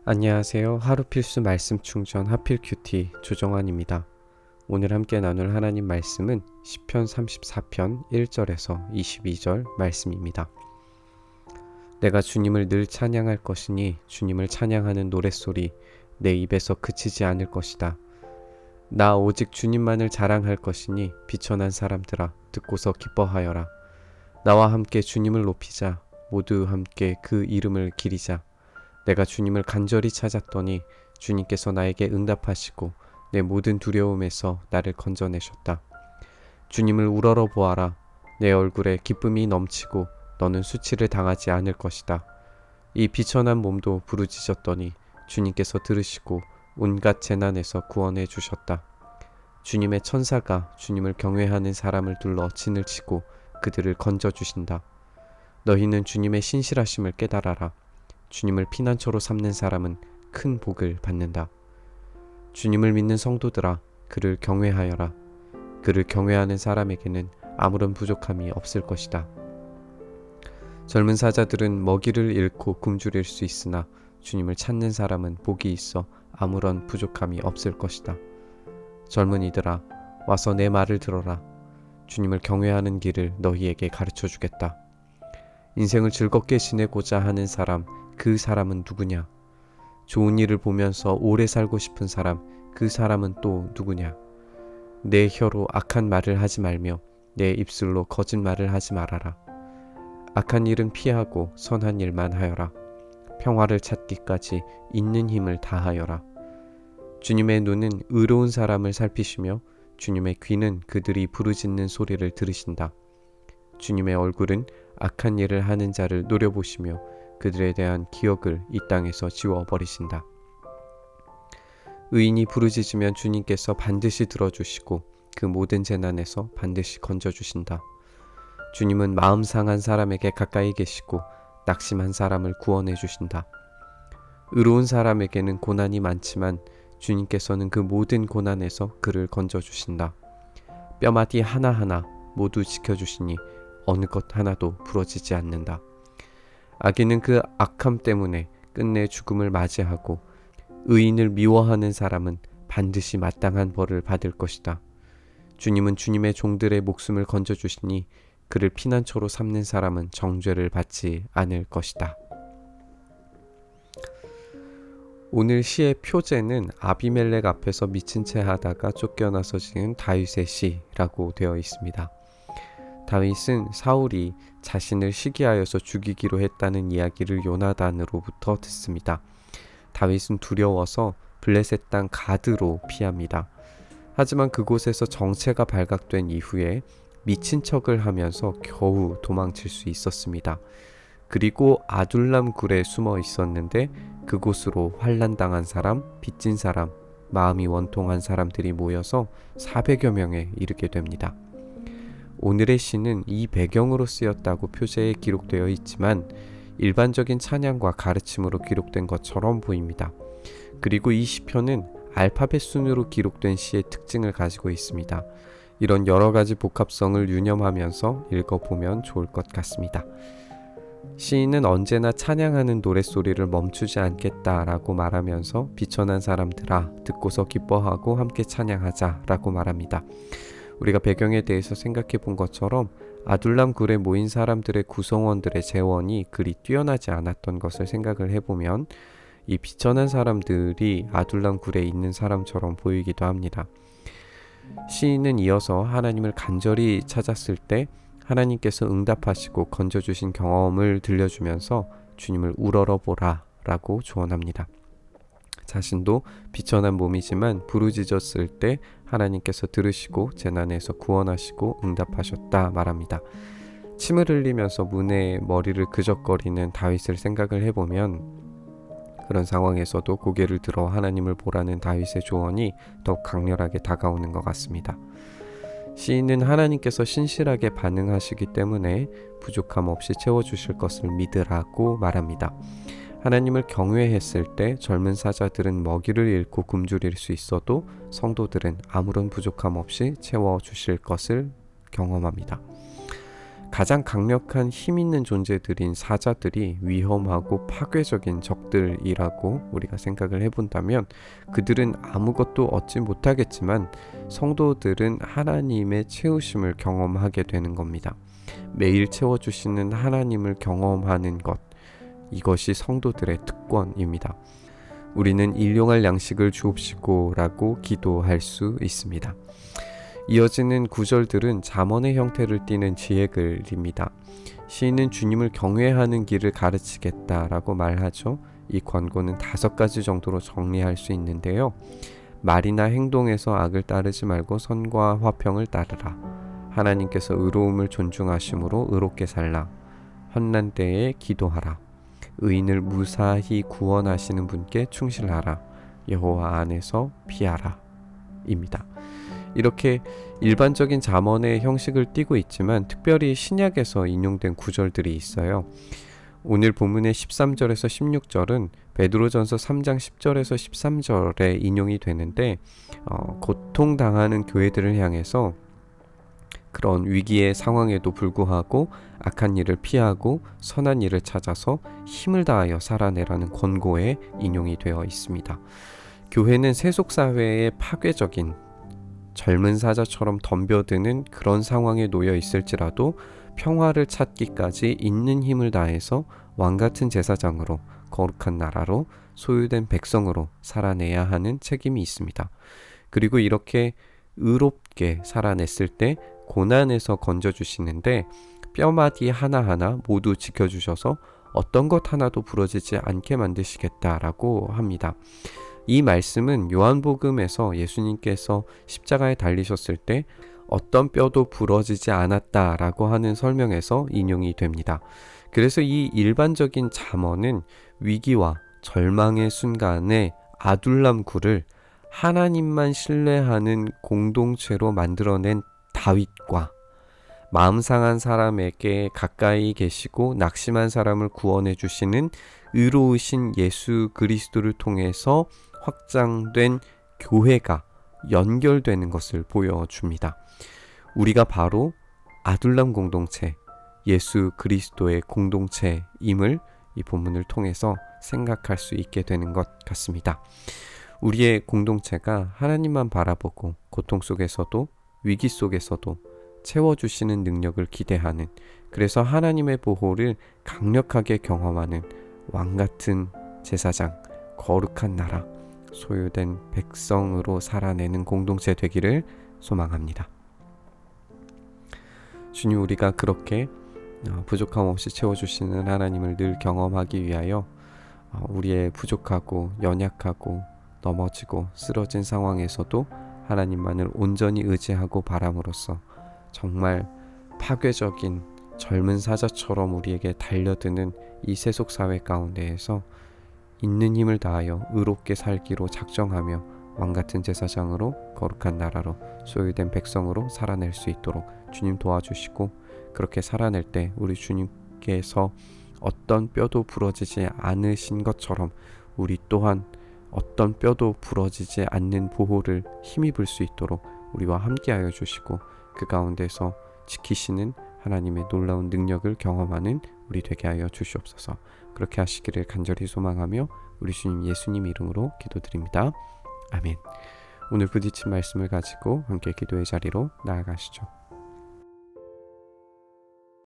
안녕하세요. 하루 필수 말씀 충전 하필 큐티 조정환입니다. 오늘 함께 나눌 하나님 말씀은 시편 34편 1절에서 22절 말씀입니다. 내가 주님을 늘 찬양할 것이니 주님을 찬양하는 노랫소리 내 입에서 그치지 않을 것이다. 나 오직 주님만을 자랑할 것이니 비천한 사람들아 듣고서 기뻐하여라. 나와 함께 주님을 높이자. 모두 함께 그 이름을 기리자. 내가 주님을 간절히 찾았더니 주님께서 나에게 응답하시고 내 모든 두려움에서 나를 건져내셨다. 주님을 우러러 보아라. 내 얼굴에 기쁨이 넘치고 너는 수치를 당하지 않을 것이다. 이 비천한 몸도 부르짖었더니 주님께서 들으시고 온갖 재난에서 구원해 주셨다. 주님의 천사가 주님을 경외하는 사람을 둘러 진을 치고 그들을 건져주신다. 너희는 주님의 신실하심을 깨달아라. 주님을 피난처로 삼는 사람은 큰 복을 받는다. 주님을 믿는 성도들아, 그를 경외하여라. 그를 경외하는 사람에게는 아무런 부족함이 없을 것이다. 젊은 사자들은 먹이를 잃고 굶주릴 수 있으나 주님을 찾는 사람은 복이 있어 아무런 부족함이 없을 것이다. 젊은이들아, 와서 내 말을 들어라. 주님을 경외하는 길을 너희에게 가르쳐 주겠다. 인생을 즐겁게 지내고자 하는 사람, 그 사람은 누구냐? 좋은 일을 보면서 오래 살고 싶은 사람, 그 사람은 또 누구냐? 내 혀로 악한 말을 하지 말며 내 입술로 거짓말을 하지 말아라. 악한 일은 피하고 선한 일만 하여라. 평화를 찾기까지 있는 힘을 다하여라. 주님의 눈은 의로운 사람을 살피시며 주님의 귀는 그들이 부르짖는 소리를 들으신다. 주님의 얼굴은 악한 일을 하는 자를 노려보시며 그들에 대한 기억을 이 땅에서 지워버리신다. 의인이 부르짖으면 주님께서 반드시 들어주시고 그 모든 재난에서 반드시 건져주신다. 주님은 마음 상한 사람에게 가까이 계시고 낙심한 사람을 구원해 주신다. 의로운 사람에게는 고난이 많지만 주님께서는 그 모든 고난에서 그를 건져주신다. 뼈마디 하나하나 모두 지켜주시니 어느 것 하나도 부러지지 않는다. 악인은 그 악함 때문에 끝내 죽음을 맞이하고 의인을 미워하는 사람은 반드시 마땅한 벌을 받을 것이다. 주님은 주님의 종들의 목숨을 건져주시니 그를 피난처로 삼는 사람은 정죄를 받지 않을 것이다. 오늘 시의 표제는 아비멜렉 앞에서 미친 채 하다가 쫓겨나서 지은 다윗의 시라고 되어 있습니다. 다윗은 사울이 자신을 시기하여서 죽이기로 했다는 이야기를 요나단으로부터 듣습니다. 다윗은 두려워서 블레셋 땅 가드로 피합니다. 하지만 그곳에서 정체가 발각된 이후에 미친 척을 하면서 겨우 도망칠 수 있었습니다. 그리고 아둘람 굴에 숨어 있었는데 그곳으로 환난당한 사람, 빚진 사람, 마음이 원통한 사람들이 모여서 400여 명에 이르게 됩니다. 오늘의 시는 이 배경으로 쓰였다고 표제에 기록되어 있지만 일반적인 찬양과 가르침으로 기록된 것처럼 보입니다. 그리고 이 시편은 알파벳 순으로 기록된 시의 특징을 가지고 있습니다. 이런 여러 가지 복합성을 유념하면서 읽어보면 좋을 것 같습니다. 시인은 언제나 찬양하는 노랫소리를 멈추지 않겠다라고 말하면서 비천한 사람들아 듣고서 기뻐하고 함께 찬양하자라고 말합니다. 우리가 배경에 대해서 생각해 본 것처럼 아둘람 굴에 모인 사람들의 구성원들의 재원이 그리 뛰어나지 않았던 것을 생각을 해보면 이 비천한 사람들이 아둘람 굴에 있는 사람처럼 보이기도 합니다. 시인은 이어서 하나님을 간절히 찾았을 때 하나님께서 응답하시고 건져주신 경험을 들려주면서 주님을 우러러 보라 라고 조언합니다. 자신도 비천한 몸이지만 부르짖었을 때 하나님께서 들으시고 재난에서 구원하시고 응답하셨다 말합니다. 침을 흘리면서 문에 머리를 그적거리는 다윗을 생각을 해보면 그런 상황에서도 고개를 들어 하나님을 보라는 다윗의 조언이 더욱 강렬하게 다가오는 것 같습니다. 시인은 하나님께서 신실하게 반응하시기 때문에 부족함 없이 채워주실 것을 믿으라고 말합니다. 하나님을 경외했을 때 젊은 사자들은 먹이를 잃고 굶주릴 수 있어도 성도들은 아무런 부족함 없이 채워주실 것을 경험합니다. 가장 강력한 힘 있는 존재들인 사자들이 위험하고 파괴적인 적들이라고 우리가 생각을 해본다면 그들은 아무것도 얻지 못하겠지만 성도들은 하나님의 채우심을 경험하게 되는 겁니다. 매일 채워주시는 하나님을 경험하는 것, 이것이 성도들의 특권입니다. 우리는 일용할 양식을 주옵시고 라고 기도할 수 있습니다. 이어지는 구절들은 잠언의 형태를 띠는 지혜글입니다. 시인은 주님을 경외하는 길을 가르치겠다라고 말하죠. 이 권고는 5가지 정도로 정리할 수 있는데요. 말이나 행동에서 악을 따르지 말고 선과 화평을 따르라. 하나님께서 의로움을 존중하심으로 의롭게 살라. 환난 때에 기도하라. 의인을 무사히 구원하시는 분께 충실하라. 여호와 안에서 피하라. 입니다. 이렇게 일반적인 잠언의 형식을 띠고 있지만 특별히 신약에서 인용된 구절들이 있어요. 오늘 본문의 13절에서 16절은 베드로전서 3장 10절에서 13절에 인용이 되는데 고통당하는 교회들을 향해서 그런 위기의 상황에도 불구하고 악한 일을 피하고 선한 일을 찾아서 힘을 다하여 살아내라는 권고에 인용이 되어 있습니다. 교회는 세속사회의 파괴적인 젊은 사자처럼 덤벼드는 그런 상황에 놓여 있을지라도 평화를 찾기까지 있는 힘을 다해서 왕같은 제사장으로 거룩한 나라로 소유된 백성으로 살아내야 하는 책임이 있습니다. 그리고 이렇게 의롭게 살아냈을 때 고난에서 건져주시는데 뼈마디 하나하나 모두 지켜주셔서 어떤 것 하나도 부러지지 않게 만드시겠다라고 합니다. 이 말씀은 요한복음에서 예수님께서 십자가에 달리셨을 때 어떤 뼈도 부러지지 않았다라고 하는 설명에서 인용이 됩니다. 그래서 이 일반적인 잠언은 위기와 절망의 순간에 아둘람굴을 하나님만 신뢰하는 공동체로 만들어낸 다윗과 마음 상한 사람에게 가까이 계시고 낙심한 사람을 구원해 주시는 의로우신 예수 그리스도를 통해서 확장된 교회가 연결되는 것을 보여줍니다. 우리가 바로 아둘람 공동체, 예수 그리스도의 공동체임을 이 본문을 통해서 생각할 수 있게 되는 것 같습니다. 우리의 공동체가 하나님만 바라보고 고통 속에서도 위기 속에서도 채워주시는 능력을 기대하는, 그래서 하나님의 보호를 강력하게 경험하는 왕같은 제사장, 거룩한 나라, 소유된 백성으로 살아내는 공동체 되기를 소망합니다. 주님, 우리가 그렇게 부족함 없이 채워주시는 하나님을 늘 경험하기 위하여 우리의 부족하고 연약하고 넘어지고 쓰러진 상황에서도 하나님만을 온전히 의지하고 바람으로써 정말 파괴적인 젊은 사자처럼 우리에게 달려드는 이 세속사회 가운데에서 있는 힘을 다하여 의롭게 살기로 작정하며 왕같은 제사장으로 거룩한 나라로 소유된 백성으로 살아낼 수 있도록 주님 도와주시고, 그렇게 살아낼 때 우리 주님께서 어떤 뼈도 부러지지 않으신 것처럼 우리 또한 어떤 뼈도 부러지지 않는 보호를 힘입을 수 있도록 우리와 함께하여 주시고, 그 가운데서 지키시는 하나님의 놀라운 능력을 경험하는 우리 되게 하여 주시옵소서. 그렇게 하시기를 간절히 소망하며 우리 주님 예수님 이름으로 기도드립니다. 아멘. 오늘 부딪힌 말씀을 가지고 함께 기도의 자리로 나아가시죠.